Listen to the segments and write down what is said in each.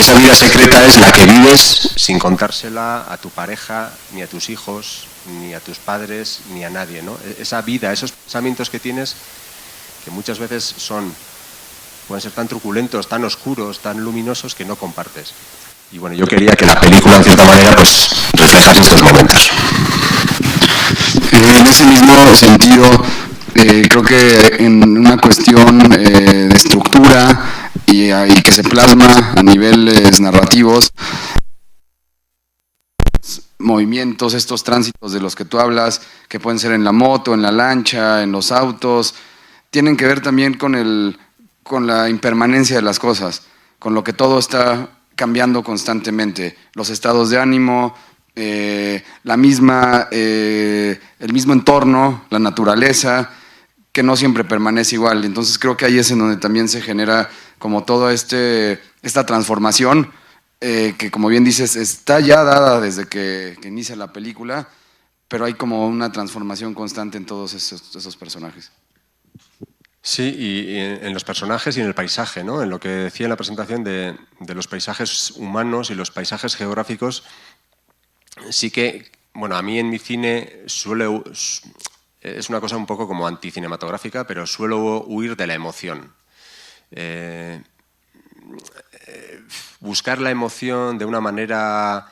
esa vida secreta es la que vives sin contársela a tu pareja, ni a tus hijos, ni a tus padres, ni a nadie, ¿no? Esa vida, esos pensamientos que tienes, que muchas veces pueden ser tan truculentos, tan oscuros, tan luminosos, que no compartes. Y bueno, yo quería que la película, en cierta manera, pues reflejase estos momentos. En ese mismo sentido, creo que en una cuestión de estructura y que se plasma a niveles narrativos, movimientos, estos tránsitos de los que tú hablas, que pueden ser en la moto, en la lancha, en los autos, tienen que ver también con la impermanencia de las cosas, con lo que todo está cambiando constantemente, los estados de ánimo, el mismo entorno, la naturaleza, que no siempre permanece igual. Entonces creo que ahí es en donde también se genera como toda esta transformación, que como bien dices, está ya dada desde que inicia la película, pero hay como una transformación constante en todos esos personajes. Sí, y en los personajes y en el paisaje, ¿no? En lo que decía en la presentación de los paisajes humanos y los paisajes geográficos, sí que, bueno, a mí en mi cine es una cosa un poco como anticinematográfica, pero suelo huir de la emoción. Buscar la emoción de una manera,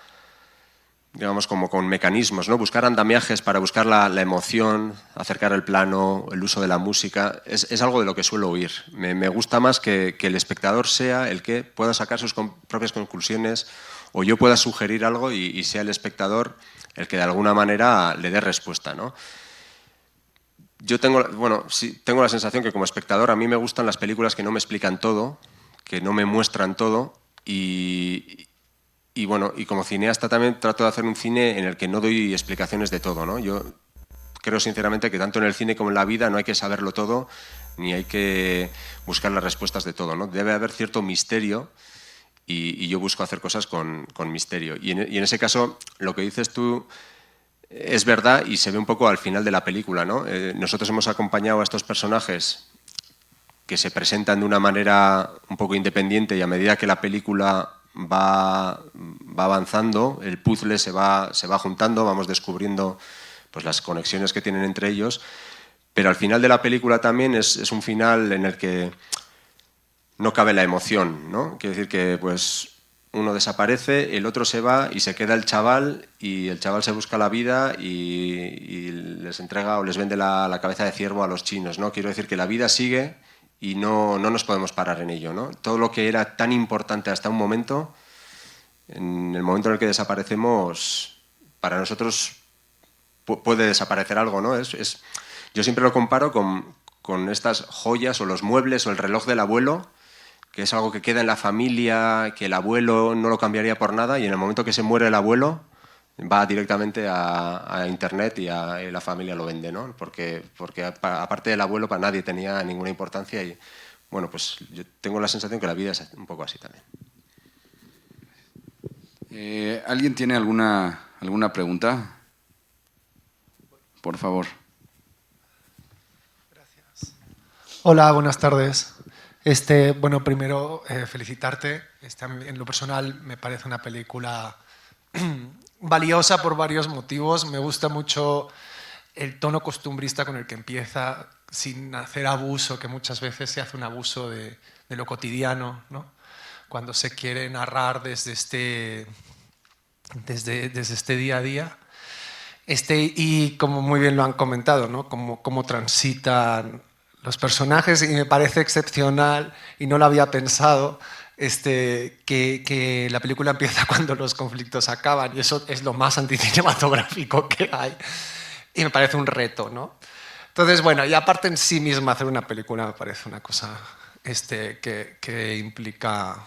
digamos, como con mecanismos, ¿no? Buscar andamiajes para buscar la emoción, acercar el plano, el uso de la música, es algo de lo que suelo huir. Me gusta más que el espectador sea el que pueda sacar sus propias conclusiones, o yo pueda sugerir algo y sea el espectador el que de alguna manera le dé respuesta, ¿no? Yo tengo la sensación que como espectador a mí me gustan las películas que no me explican todo, que no me muestran todo, y bueno, y como cineasta también trato de hacer un cine en el que no doy explicaciones de todo, ¿no? Yo creo sinceramente que tanto en el cine como en la vida no hay que saberlo todo, ni hay que buscar las respuestas de todo, ¿no? Debe haber cierto misterio y yo busco hacer cosas con misterio. Y en ese caso, lo que dices tú es verdad y se ve un poco al final de la película, ¿no? Nosotros hemos acompañado a estos personajes que se presentan de una manera un poco independiente, y a medida que la película va avanzando, el puzzle se va juntando, vamos descubriendo pues las conexiones que tienen entre ellos, pero al final de la película también es un final en el que no cabe la emoción, ¿no? Quiere decir que pues uno desaparece, el otro se va y se queda el chaval, y el chaval se busca la vida y les entrega o les vende la cabeza de ciervo a los chinos, ¿no? Quiero decir que la vida sigue y no nos podemos parar en ello, ¿no? Todo lo que era tan importante hasta un momento, en el momento en el que desaparecemos, para nosotros puede desaparecer algo, ¿no? Yo siempre lo comparo con estas joyas o los muebles o el reloj del abuelo, que es algo que queda en la familia, que el abuelo no lo cambiaría por nada, y en el momento que se muere el abuelo va directamente a internet y la familia lo vende, ¿no? Porque aparte del abuelo para nadie tenía ninguna importancia, y bueno, pues yo tengo la sensación que la vida es un poco así también. ¿Alguien tiene alguna pregunta? Por favor. Gracias. Hola, buenas tardes. Bueno, primero felicitarte. En lo personal me parece una película valiosa por varios motivos. Me gusta mucho el tono costumbrista con el que empieza, sin hacer abuso, que muchas veces se hace un abuso de lo cotidiano, ¿no? Cuando se quiere narrar desde este día a día. Y como muy bien lo han comentado, ¿no? Cómo transitan los personajes, y me parece excepcional, y no lo había pensado, que la película empieza cuando los conflictos acaban, y eso es lo más anticinematográfico que hay, y me parece un reto, ¿no? Entonces, bueno, y aparte en sí misma hacer una película me parece una cosa que implica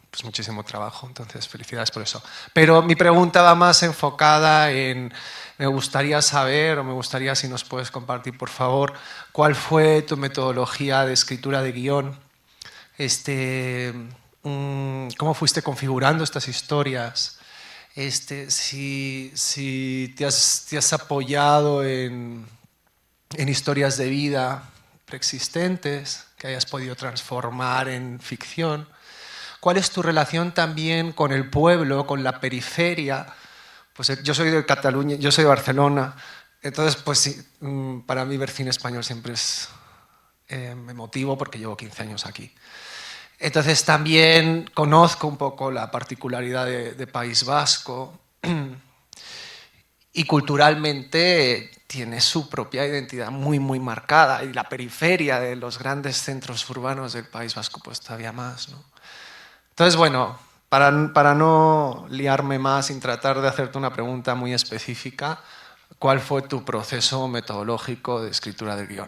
pues muchísimo trabajo, entonces felicidades por eso. Pero mi pregunta va más enfocada en, me gustaría saber, o me gustaría si nos puedes compartir, por favor, cuál fue tu metodología de escritura de guión, cómo fuiste configurando estas historias, si te has apoyado en historias de vida preexistentes que hayas podido transformar en ficción. ¿Cuál es tu relación también con el pueblo, con la periferia? Pues yo soy de Cataluña, yo soy de Barcelona, entonces pues sí, para mí ver cine español siempre es emotivo porque llevo 15 años aquí. Entonces también conozco un poco la particularidad de País Vasco y culturalmente tiene su propia identidad muy, muy marcada, y la periferia de los grandes centros urbanos del País Vasco pues todavía más, ¿no? Entonces, bueno, para no liarme más sin tratar de hacerte una pregunta muy específica, ¿cuál fue tu proceso metodológico de escritura del guión?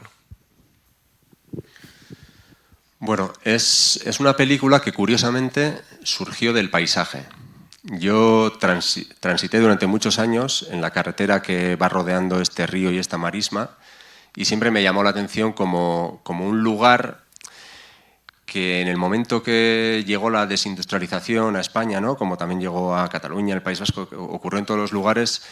Bueno, es una película que curiosamente surgió del paisaje. Yo transité durante muchos años en la carretera que va rodeando este río y esta marisma, y siempre me llamó la atención como un lugar que en el momento que llegó la desindustrialización a España, ¿no?, como también llegó a Cataluña, el País Vasco, ocurrió en todos los lugares.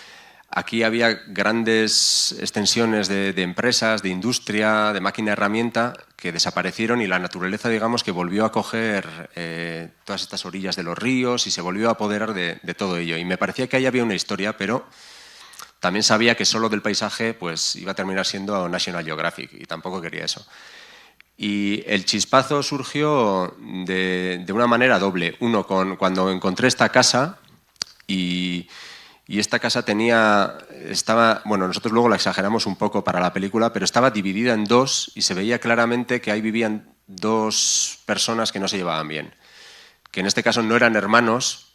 Aquí había grandes extensiones de empresas, de industria, de máquina herramienta que desaparecieron, y la naturaleza, digamos, que volvió a coger todas estas orillas de los ríos y se volvió a apoderar de todo ello. Y me parecía que ahí había una historia, pero también sabía que solo del paisaje pues iba a terminar siendo National Geographic, y tampoco quería eso. Y el chispazo surgió de una manera doble. Uno, cuando encontré esta casa, y esta casa bueno, nosotros luego la exageramos un poco para la película, pero estaba dividida en dos y se veía claramente que ahí vivían dos personas que no se llevaban bien. Que en este caso no eran hermanos,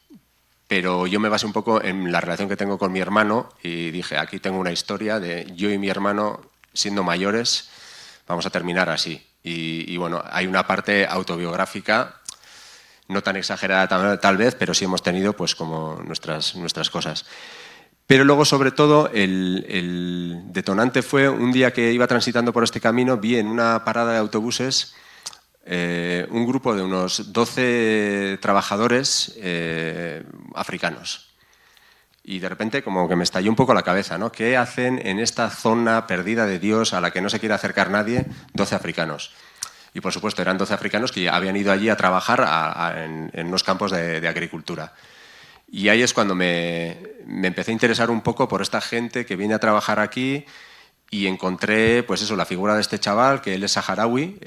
pero yo me basé un poco en la relación que tengo con mi hermano y dije, aquí tengo una historia de yo y mi hermano siendo mayores, vamos a terminar así. Y bueno, hay una parte autobiográfica, no tan exagerada tal vez, pero sí hemos tenido pues como nuestras cosas. Pero luego, sobre todo, el detonante fue un día que iba transitando por este camino, vi en una parada de autobuses un grupo de unos 12 trabajadores africanos. Y de repente como que me estalló un poco la cabeza, ¿no? ¿Qué hacen en esta zona perdida de Dios a la que no se quiere acercar nadie 12 africanos? Y por supuesto eran 12 africanos que habían ido allí a trabajar en unos campos de agricultura. Y ahí es cuando me empecé a interesar un poco por esta gente que viene a trabajar aquí, y encontré pues eso, la figura de este chaval, que él es saharaui,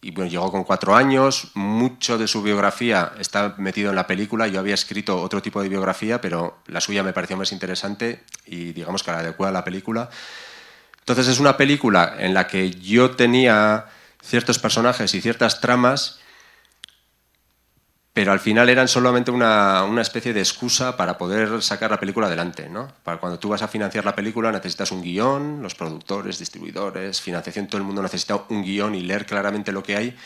y bueno, llegó con 4 años, mucho de su biografía está metido en la película. Yo había escrito otro tipo de biografía, pero la suya me pareció más interesante y digamos que la adecua a la película. Entonces es una película en la que yo tenía ciertos personajes y ciertas tramas, pero al final eran solamente una especie de excusa para poder sacar la película adelante, ¿no? Para cuando tú vas a financiar la película necesitas un guión, los productores, distribuidores, financiación, todo el mundo necesita un guión y leer claramente lo que hay.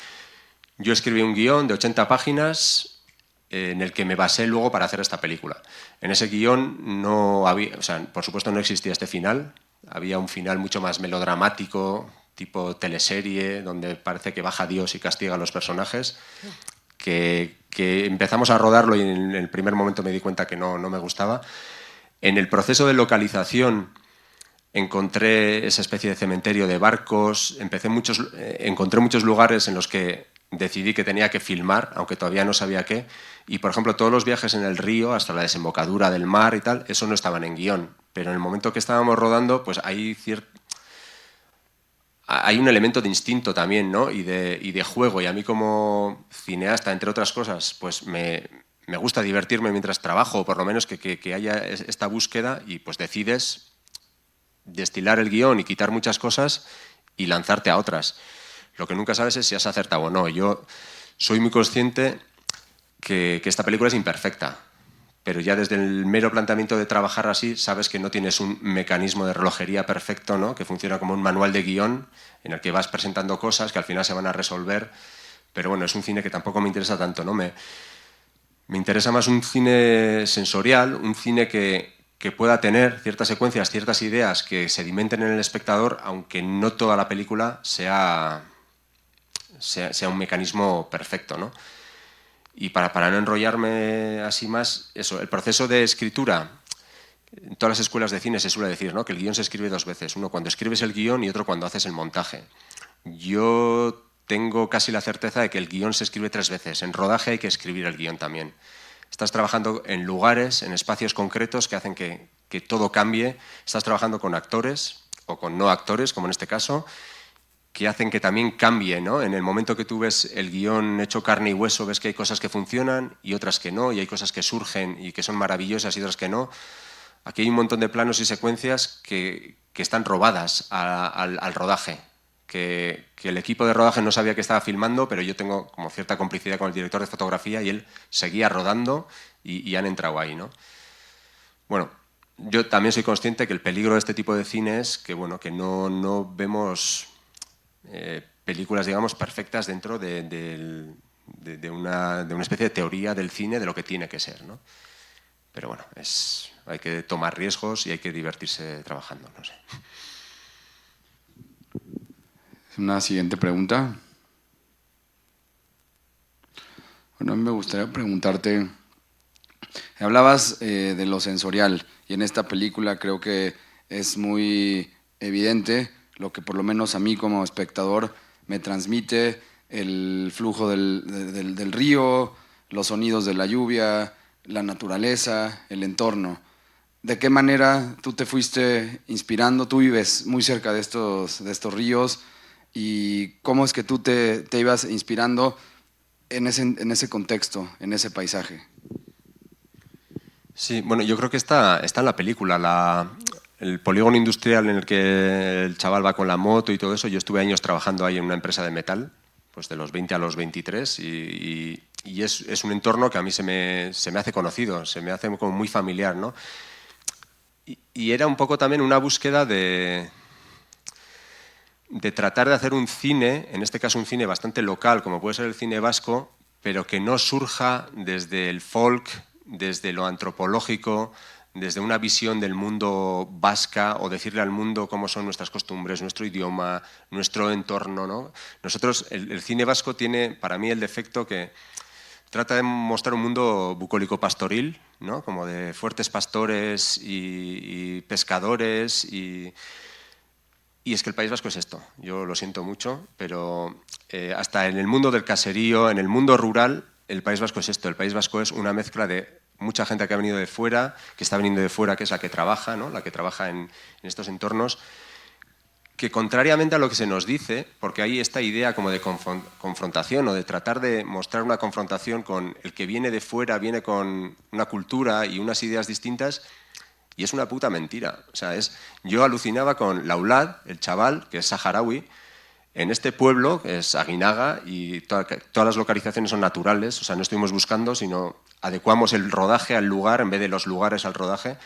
Yo escribí un guión de 80 páginas en el que me basé luego para hacer esta película. En ese guión no había, o sea, por supuesto no existía este final, había un final mucho más melodramático, tipo teleserie, donde parece que baja Dios y castiga a los personajes, que empezamos a rodarlo y en el primer momento me di cuenta que no me gustaba. En el proceso de localización encontré esa especie de cementerio de barcos, encontré muchos lugares en los que decidí que tenía que filmar, aunque todavía no sabía qué, y por ejemplo todos los viajes en el río hasta la desembocadura del mar y tal, eso no estaban en guión, pero en el momento que estábamos rodando pues hay un elemento de instinto también, ¿no? y de juego, y a mí como cineasta, entre otras cosas, pues me gusta divertirme mientras trabajo, o por lo menos que haya esta búsqueda, y pues decides destilar el guión y quitar muchas cosas y lanzarte a otras. Lo que nunca sabes es si has acertado o no. Yo soy muy consciente que esta película es imperfecta, pero ya desde el mero planteamiento de trabajar así sabes que no tienes un mecanismo de relojería perfecto, ¿no? Que funciona como un manual de guión en el que vas presentando cosas que al final se van a resolver, pero bueno, es un cine que tampoco me interesa tanto, ¿no? Me interesa más un cine sensorial, un cine que pueda tener ciertas secuencias, ciertas ideas que sedimenten en el espectador, aunque no toda la película sea un mecanismo perfecto, ¿no? Y para no enrollarme así más, eso, el proceso de escritura, en todas las escuelas de cine se suele decir, ¿no?, que el guión se escribe 2 veces, uno cuando escribes el guión y otro cuando haces el montaje. Yo tengo casi la certeza de que el guión se escribe 3 veces. En rodaje hay que escribir el guión también. Estás trabajando en lugares, en espacios concretos que hacen que todo cambie. Estás trabajando con actores o con no actores, como en este caso, que hacen que también cambie, ¿no? En el momento que tú ves el guión hecho carne y hueso, ves que hay cosas que funcionan y otras que no, y hay cosas que surgen y que son maravillosas y otras que no. Aquí hay un montón de planos y secuencias que están robadas al rodaje, que el equipo de rodaje no sabía que estaba filmando, pero yo tengo como cierta complicidad con el director de fotografía y él seguía rodando y han entrado ahí, ¿no? Bueno, yo también soy consciente que el peligro de este tipo de cine es que, bueno, que no vemos películas, digamos, perfectas dentro de una especie de teoría del cine de lo que tiene que ser, ¿no? Pero bueno, hay que tomar riesgos y hay que divertirse trabajando, no sé. Una siguiente pregunta. Bueno, a mí me gustaría preguntarte, hablabas de lo sensorial y en esta película creo que es muy evidente lo que por lo menos a mí como espectador me transmite el flujo del río, los sonidos de la lluvia, la naturaleza, el entorno. ¿De qué manera tú te fuiste inspirando? Tú vives muy cerca de estos ríos y cómo es que tú te ibas inspirando en ese contexto, en ese paisaje. Sí, bueno, yo creo que está en la película, el polígono industrial en el que el chaval va con la moto y todo eso. Yo estuve años trabajando ahí en una empresa de metal, pues de los 20 a los 23, y es un entorno que a mí se me hace conocido, se me hace como muy familiar, ¿no? Y era un poco también una búsqueda de tratar de hacer un cine, en este caso un cine bastante local, como puede ser el cine vasco, pero que no surja desde el folk, desde lo antropológico, desde una visión del mundo vasca o decirle al mundo cómo son nuestras costumbres, nuestro idioma, nuestro entorno, ¿no? Nosotros, el cine vasco tiene para mí el defecto que trata de mostrar un mundo bucólico pastoril, ¿no? Como de fuertes pastores y pescadores y es que el País Vasco es esto. Yo lo siento mucho, pero hasta en el mundo del caserío, en el mundo rural, el País Vasco es esto. El País Vasco es una mezcla de mucha gente que ha venido de fuera, que está viniendo de fuera, que es la que trabaja, ¿no? La que trabaja en estos entornos, que contrariamente a lo que se nos dice, porque hay esta idea como de confrontación o de tratar de mostrar una confrontación con el que viene de fuera, viene con una cultura y unas ideas distintas, y es una puta mentira. O sea, yo alucinaba con Laulad, el chaval, que es saharaui, en este pueblo, que es Aguinaga, y todas las localizaciones son naturales, o sea, no estuvimos buscando, sino adecuamos el rodaje al lugar en vez de los lugares al rodaje.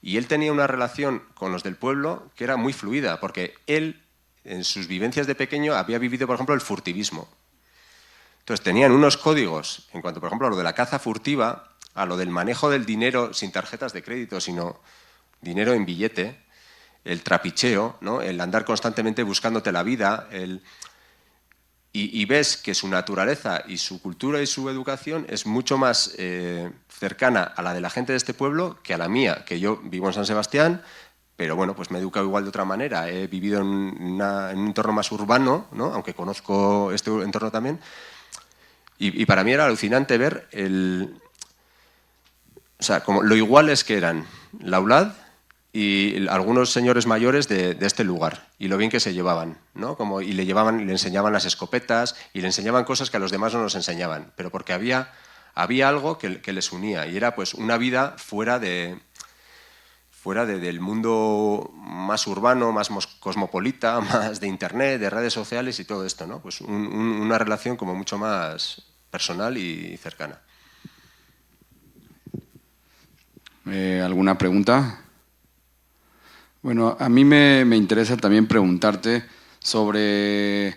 Y él tenía una relación con los del pueblo que era muy fluida, porque él, en sus vivencias de pequeño, había vivido, por ejemplo, el furtivismo. Entonces, tenían unos códigos, en cuanto, por ejemplo, a lo de la caza furtiva, a lo del manejo del dinero sin tarjetas de crédito, sino dinero en billete, el trapicheo, ¿no? El andar constantemente buscándote la vida, y ves que su naturaleza y su cultura y su educación es mucho más cercana a la de la gente de este pueblo que a la mía, que yo vivo en San Sebastián, pero bueno, pues me he educado igual de otra manera, he vivido en un entorno más urbano, ¿no? Aunque conozco este entorno también, y para mí era alucinante ver o sea, como lo iguales que eran Laulad y algunos señores mayores de este lugar, y lo bien que se llevaban, ¿no? Y le enseñaban las escopetas y le enseñaban cosas que a los demás no nos enseñaban, pero porque había algo que les unía, y era pues una vida fuera del mundo más urbano, más cosmopolita, más de internet, de redes sociales y todo esto, ¿no? Pues una relación como mucho más personal y cercana. ¿Alguna pregunta? Bueno, a mí me interesa también preguntarte sobre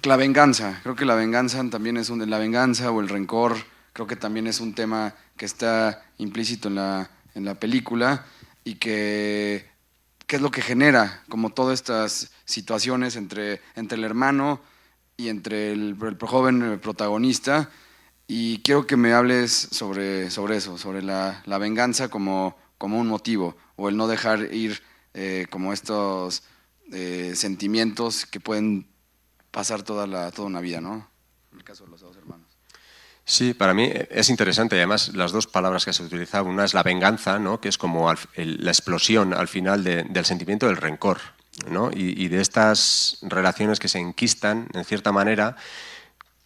la venganza. Creo que la venganza también la venganza o el rencor, creo que también es un tema que está implícito en la película y que es lo que genera como todas estas situaciones entre el hermano y entre el joven protagonista. Y quiero que me hables sobre eso, sobre la venganza como un motivo, o el no dejar ir como estos sentimientos que pueden pasar toda una vida, ¿no? En el caso de los dos hermanos. Sí, para mí es interesante. Además, las dos palabras que se utilizan, una es la venganza, ¿no? Que es como la explosión al final del sentimiento del rencor, ¿no? Y de estas relaciones que se enquistan, en cierta manera,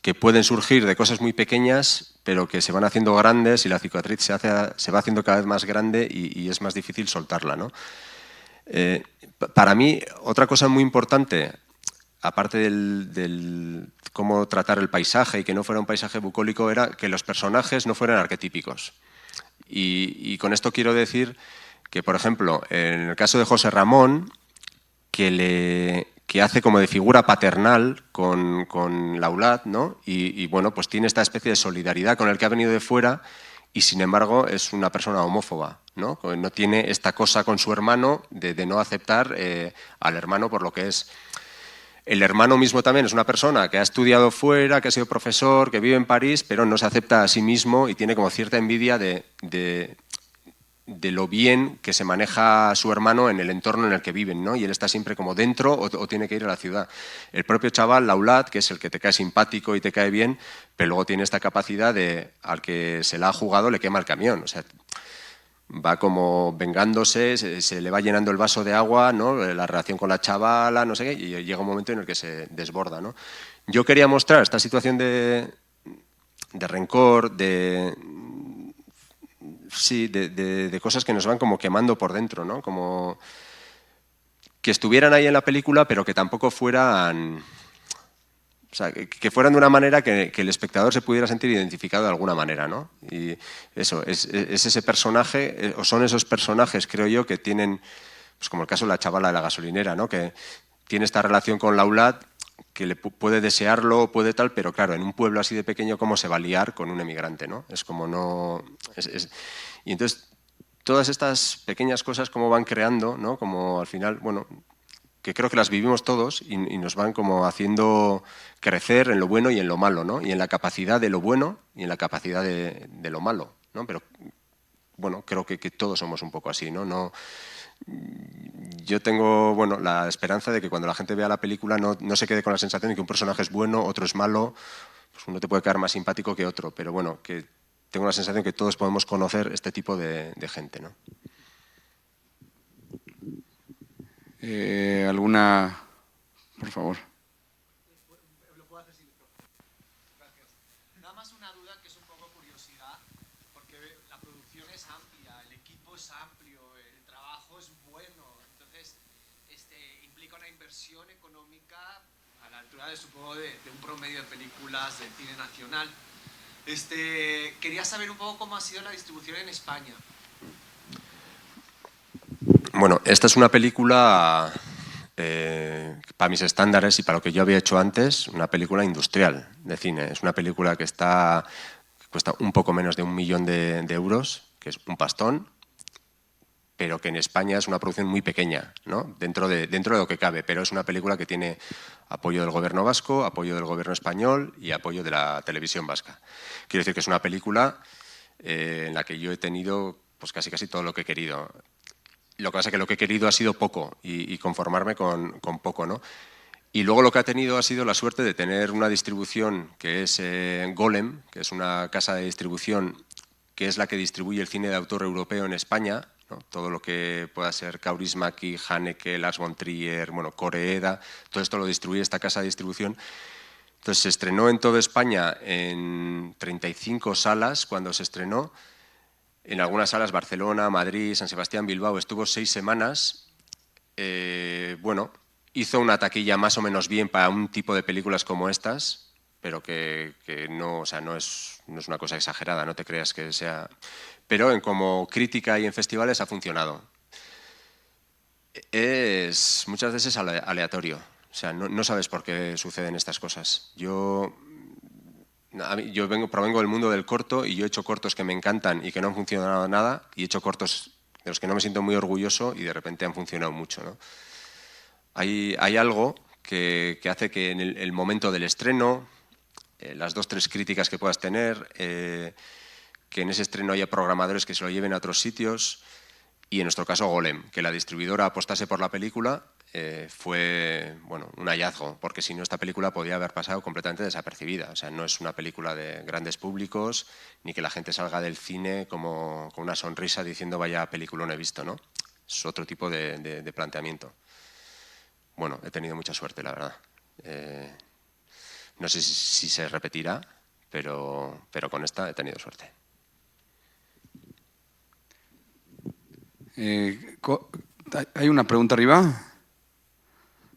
que pueden surgir de cosas muy pequeñas, pero que se van haciendo grandes y la cicatriz se va haciendo cada vez más grande y es más difícil soltarla, ¿no? Para mí, otra cosa muy importante, aparte del cómo tratar el paisaje y que no fuera un paisaje bucólico, era que los personajes no fueran arquetípicos. Y con esto quiero decir que, por ejemplo, en el caso de José Ramón, que hace como de figura paternal con Laulat, ¿no? Y bueno, pues tiene esta especie de solidaridad con el que ha venido de fuera y sin embargo es una persona homófoba, ¿no? No tiene esta cosa con su hermano de no aceptar al hermano por lo que es. El hermano mismo también es una persona que ha estudiado fuera, que ha sido profesor, que vive en París, pero no se acepta a sí mismo y tiene como cierta envidia de lo bien que se maneja su hermano en el entorno en el que viven, ¿no? Y él está siempre como dentro o tiene que ir a la ciudad. El propio chaval, Laulat, que es el que te cae simpático y te cae bien, pero luego tiene esta capacidad de al que se la ha jugado le quema el camión. O sea, va como vengándose, se le va llenando el vaso de agua, ¿no? La relación con la chavala, no sé qué, y llega un momento en el que se desborda, ¿no? Yo quería mostrar esta situación de rencor, sí, de cosas que nos van como quemando por dentro, ¿no? Como que estuvieran ahí en la película, pero que tampoco fueran... O sea, que fueran de una manera que el espectador se pudiera sentir identificado de alguna manera, ¿no? Y eso, es ese personaje, o son esos personajes, creo yo, que tienen, pues como el caso de la chavala de la gasolinera, ¿no? Que tiene esta relación con Laulat, que le puede desearlo, puede tal, pero claro, en un pueblo así de pequeño, ¿cómo se va a liar con un emigrante, ¿no? Es como no... Y entonces, todas estas pequeñas cosas, cómo van creando, ¿no? Como al final, bueno, que creo que las vivimos todos y nos van como haciendo crecer en lo bueno y en lo malo, ¿no? Y en la capacidad de lo bueno y en la capacidad de lo malo, ¿no? Pero bueno, creo que todos somos un poco así, ¿no? Yo tengo, bueno, la esperanza de que cuando la gente vea la película no se quede con la sensación de que un personaje es bueno, otro es malo, pues uno te puede quedar más simpático que otro, pero bueno, que tengo la sensación que todos podemos conocer este tipo de gente, ¿no? ¿Alguna, por favor? Nada más una duda que es un poco curiosidad, porque la producción es amplia, el equipo es amplio, el trabajo es bueno, entonces implica una inversión económica a la altura de, supongo, de un promedio de películas del cine nacional. Quería saber un poco cómo ha sido la distribución en España. Bueno, esta es una película, para mis estándares y para lo que yo había hecho antes, una película industrial de cine. Es una película que cuesta un poco menos de 1 millón de euros, que es un pastón, pero que en España es una producción muy pequeña, ¿no? Dentro de lo que cabe, pero es una película que tiene apoyo del gobierno vasco, apoyo del gobierno español y apoyo de la televisión vasca. Quiero decir que es una película en la que yo he tenido pues casi todo lo que he querido. Lo que pasa es que lo que he querido ha sido poco y conformarme con poco, ¿no? Y luego lo que ha tenido ha sido la suerte de tener una distribución que es Golem, que es una casa de distribución que es la que distribuye el cine de autor europeo en España, ¿no? Todo lo que pueda ser Kaurismäki, Haneke, Lars von Trier, bueno, Koreeda, todo esto lo distribuye esta casa de distribución. Entonces se estrenó en toda España en 35 salas cuando se estrenó. En algunas salas, Barcelona, Madrid, San Sebastián, Bilbao, estuvo 6 semanas. Bueno, hizo una taquilla más o menos bien para un tipo de películas como estas, pero que no, o sea, no es una cosa exagerada, no te creas que sea... Pero como crítica y en festivales ha funcionado. Es muchas veces aleatorio, o sea, no sabes por qué suceden estas cosas. Yo provengo del mundo del corto y yo he hecho cortos que me encantan y que no han funcionado nada y he hecho cortos de los que no me siento muy orgulloso y de repente han funcionado mucho, ¿no? Hay algo que hace que en el momento del estreno, las 2-3 críticas que puedas tener, que en ese estreno haya programadores que se lo lleven a otros sitios y en nuestro caso Golem, que la distribuidora apostase por la película fue bueno, un hallazgo, porque si no esta película podía haber pasado completamente desapercibida. O sea, no es una película de grandes públicos, ni que la gente salga del cine como con una sonrisa diciendo vaya película no he visto, ¿no? Es otro tipo de planteamiento. Bueno, he tenido mucha suerte, la verdad. No sé si se repetirá, pero con esta he tenido suerte. Hay una pregunta arriba.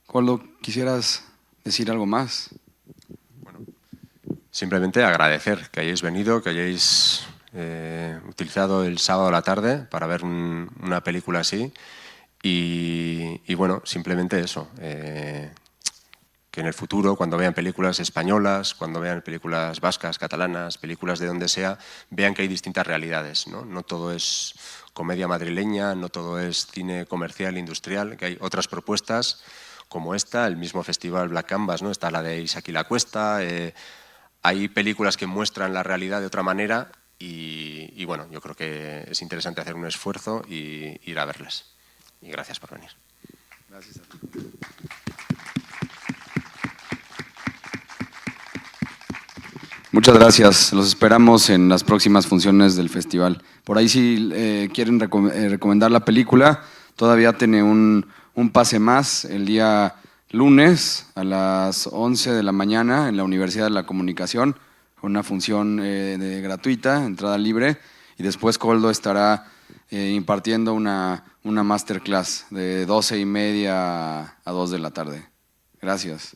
Coldo, ¿quisieras decir algo más? Bueno, simplemente agradecer que hayáis venido, que hayáis utilizado el sábado a la tarde para ver una película así. Y bueno, simplemente eso. Que en el futuro, cuando vean películas españolas, cuando vean películas vascas, catalanas, películas de donde sea, vean que hay distintas realidades, ¿no? No todo es comedia madrileña, no todo es cine comercial, industrial, que hay otras propuestas como esta, el mismo festival Black Canvas, ¿no? Está la de Isaac y la Cuesta, hay películas que muestran la realidad de otra manera y bueno, yo creo que es interesante hacer un esfuerzo y ir a verlas. Y gracias por venir. Gracias a ti. Muchas gracias. Los esperamos en las próximas funciones del festival. Por ahí si quieren recomendar la película, todavía tiene un pase más el día lunes a las 11 de la mañana en la Universidad de la Comunicación, una función gratuita, entrada libre, y después Coldo estará impartiendo una masterclass de 12:30 a 2 de la tarde. Gracias.